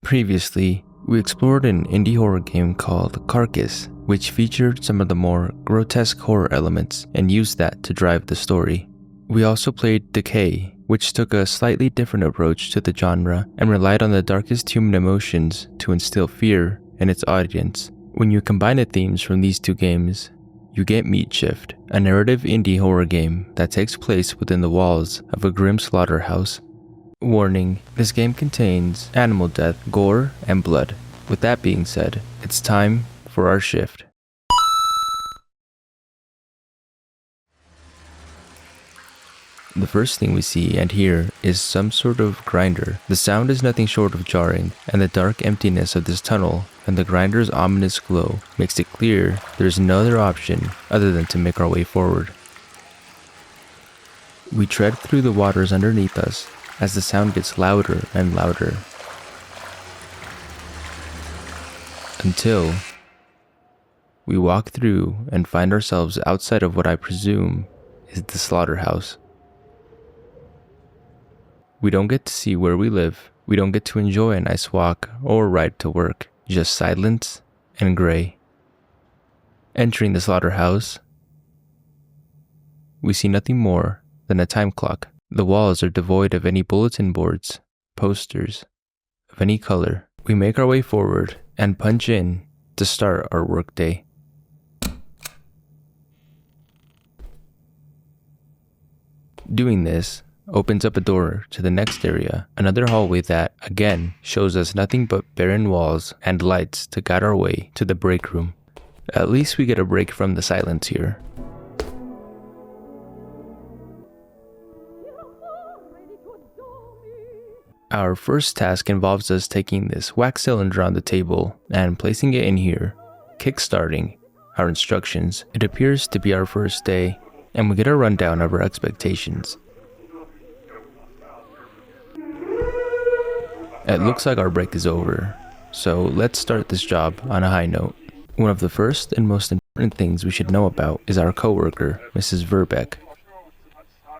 Previously, we explored an indie horror game called Carcass, which featured some of the more grotesque horror elements and used that to drive the story. We also played Decay, which took a slightly different approach to the genre and relied on the darkest human emotions to instill fear in its audience. When you combine the themes from these two games, you get Meat Shift, a narrative indie horror game that takes place within the walls of a grim slaughterhouse. Warning, this game contains animal death, gore, and blood. With that being said, it's time for our shift. The first thing we see and hear is some sort of grinder. The sound is nothing short of jarring, and the dark emptiness of this tunnel and the grinder's ominous glow makes it clear there's no other option other than to make our way forward. We tread through the waters underneath us as the sound gets louder and louder, until we walk through and find ourselves outside of what I presume is the slaughterhouse. We don't get to see where we live, we don't get to enjoy a nice walk or ride to work, just silence and gray. Entering the slaughterhouse, we see nothing more than a time clock. The walls are devoid of any bulletin boards, posters, of any color. We make our way forward and punch in to start our workday. Doing this opens up a door to the next area, another hallway that, again, shows us nothing but barren walls and lights to guide our way to the break room. At least we get a break from the silence here. Our first task involves us taking this wax cylinder on the table and placing it in here, kickstarting our instructions. It appears to be our first day, and we get a rundown of our expectations. It looks like our break is over, so let's start this job on a high note. One of the first and most important things we should know about is our coworker, Mrs. Verbeck.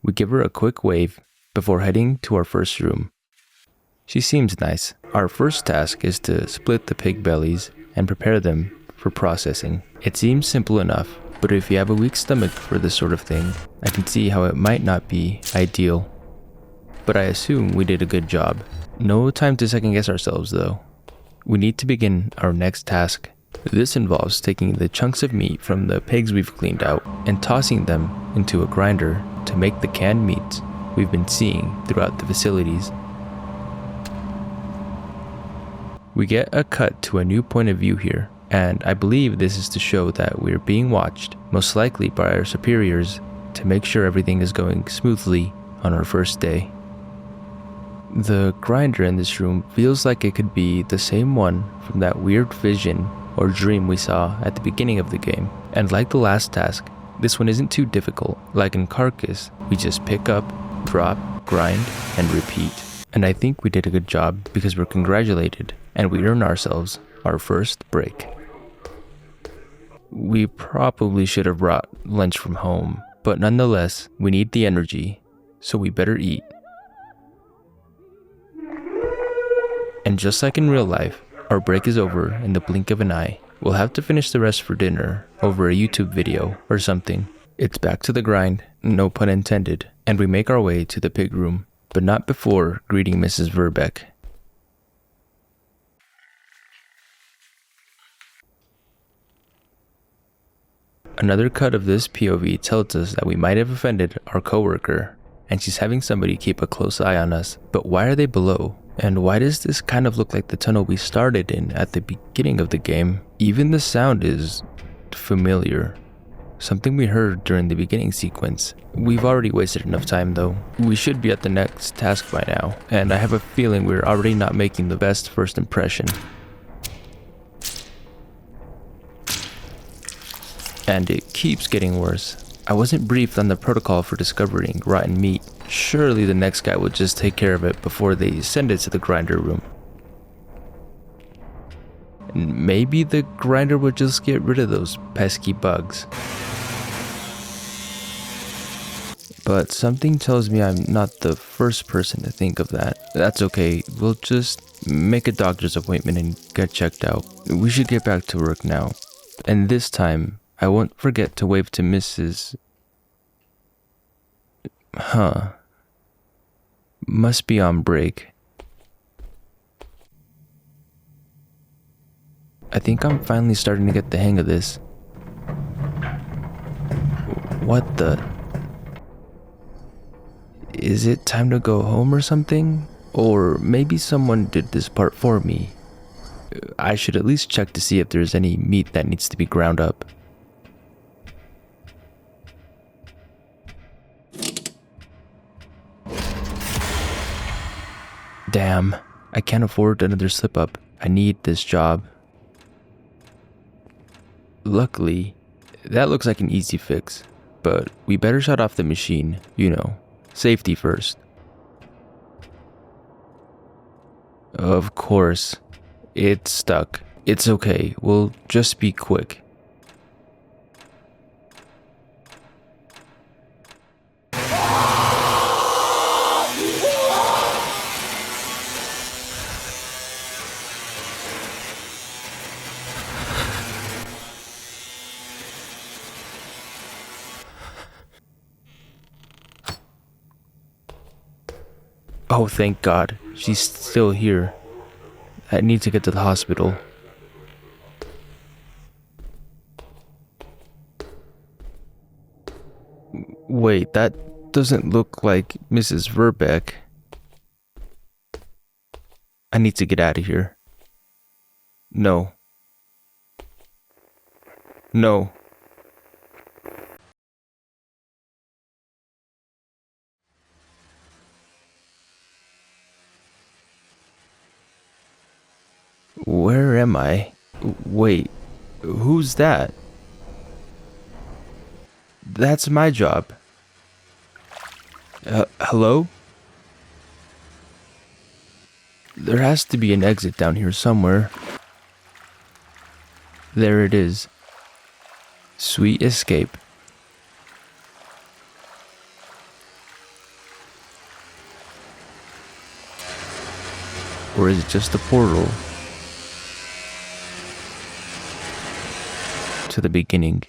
We give her a quick wave before heading to our first room. She seems nice. Our first task is to split the pig bellies and prepare them for processing. It seems simple enough, but if you have a weak stomach for this sort of thing, I can see how it might not be ideal. But I assume we did a good job. No time to second guess ourselves though. We need to begin our next task. This involves taking the chunks of meat from the pigs we've cleaned out and tossing them into a grinder to make the canned meats we've been seeing throughout the facilities. We get a cut to a new point of view here, and I believe this is to show that we're being watched, most likely by our superiors, to make sure everything is going smoothly on our first day. The grinder in this room feels like it could be the same one from that weird vision or dream we saw at the beginning of the game. And like the last task, this one isn't too difficult. Like in Carcass, we just pick up, drop, grind, and repeat. And I think we did a good job because we're congratulated and we earn ourselves our first break. We probably should have brought lunch from home, but nonetheless, we need the energy, so we better eat. And just like in real life, our break is over in the blink of an eye. We'll have to finish the rest for dinner over a YouTube video or something. It's back to the grind, no pun intended, and we make our way to the pig room, but not before greeting Mrs. Verbeck. Another cut of this POV tells us that we might have offended our coworker, and she's having somebody keep a close eye on us. But why are they below? And why does this kind of look like the tunnel we started in at the beginning of the game? Even the sound is familiar. Something we heard during the beginning sequence. We've already wasted enough time though. We should be at the next task by now, and I have a feeling we're already not making the best first impression. And it keeps getting worse. I wasn't briefed on the protocol for discovering rotten meat. Surely the next guy would just take care of it before they send it to the grinder room. And maybe the grinder would just get rid of those pesky bugs. But something tells me I'm not the first person to think of that. That's okay, we'll just make a doctor's appointment and get checked out. We should get back to work now. And this time, I won't forget to wave to Mrs. Must be on break. I think I'm finally starting to get the hang of this. What the... Is it time to go home or something? Or maybe someone did this part for me. I should at least check to see if there's any meat that needs to be ground up. Damn, I can't afford another slip up. I need this job. Luckily, that looks like an easy fix, but we better shut off the machine, you know, safety first. Of course, it's stuck. It's okay, we'll just be quick. Oh, thank God. She's still here. I need to get to the hospital. Wait, that doesn't look like Mrs. Verbeck. I need to get out of here. No. No. Where am I? Wait, who's that? That's my job. Hello? There has to be an exit down here somewhere. There it is. Sweet escape. Or is it just a portal to the beginning?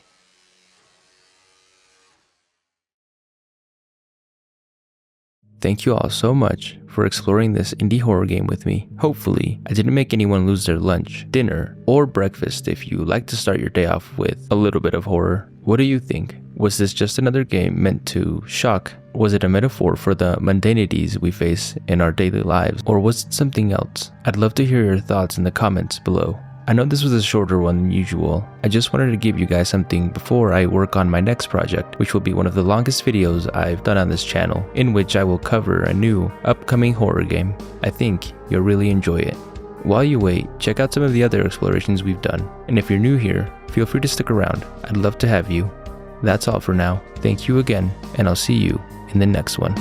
Thank you all so much for exploring this indie horror game with me. Hopefully, I didn't make anyone lose their lunch, dinner, or breakfast if you like to start your day off with a little bit of horror. What do you think? Was this just another game meant to shock? Was it a metaphor for the mundanities we face in our daily lives? Or was it something else? I'd love to hear your thoughts in the comments below. I know this was a shorter one than usual. I just wanted to give you guys something before I work on my next project, which will be one of the longest videos I've done on this channel, in which I will cover a new, upcoming horror game. I think you'll really enjoy it. While you wait, check out some of the other explorations we've done, and if you're new here, feel free to stick around. I'd love to have you. That's all for now. Thank you again, and I'll see you in the next one.